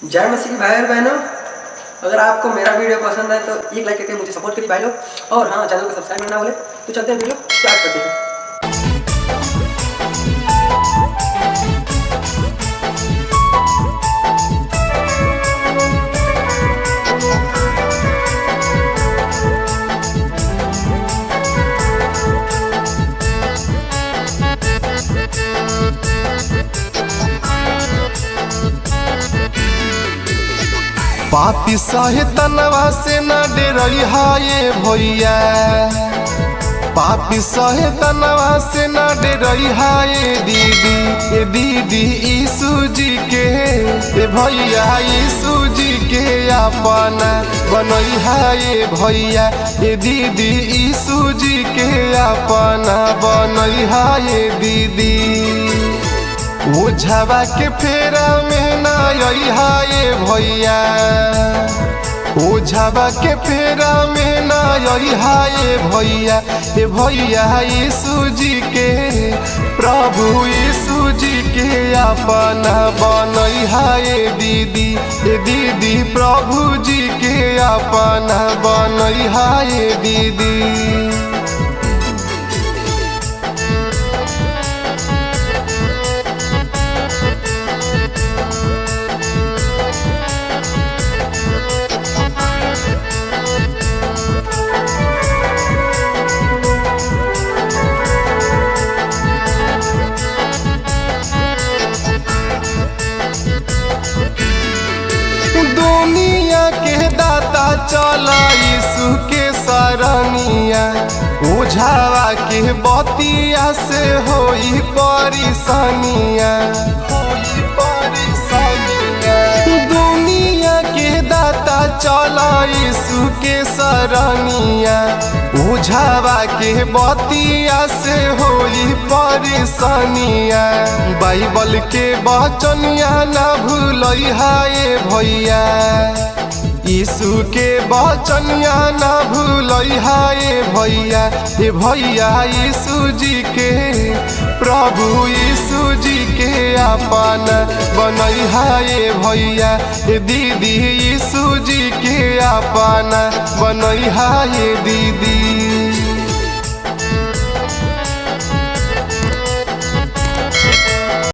जय मसीह भाई और बहनों, अगर आपको मेरा वीडियो पसंद है तो एक लाइक करके मुझे सपोर्ट करिए भाई लोग। और हाँ, चैनल को सब्सक्राइब करना बोले तो चलते हैं वीडियो स्टार्ट करते हैं। पापी सहे तनवा से न डरई हाये भैया, पापी सहे तनवा से न डरई हाये दीदी। ए दीदी यीशु जी के, ए भैया यीशु जी के अपना बनई हाये भैया। ए दीदी यीशु जी के अपना बनई हाये दीदी। ओझवा के फेरा में ना आई हाये भैया, ओझवा के फेरा में ना आई हाये भैया। ए भैया यीशु जी के, प्रभु यीशु जी के अपना बनई हाये दीदी। ए दीदी प्रभु जी के अपना बनई हाये दीदी। दुनिया के दाता चला यीशु के सरनिया, ओझावा के बतिया से होई परेशानिया, होई परेशानिया। दुनिया के दाता चला यीशु के सरनिया, ओझावा के बतिया से होई परेशानिया। बाइबल के वचनिया ना भूलई हाये भैया, यीशु के वचनिया ना भूलई हाये भैया। ए भैया यीशु जी के, प्रभु यीशु जी के अपना बनई हाये भैया। ए दीदी यीशु जी के अपना बनई हाये दीदी।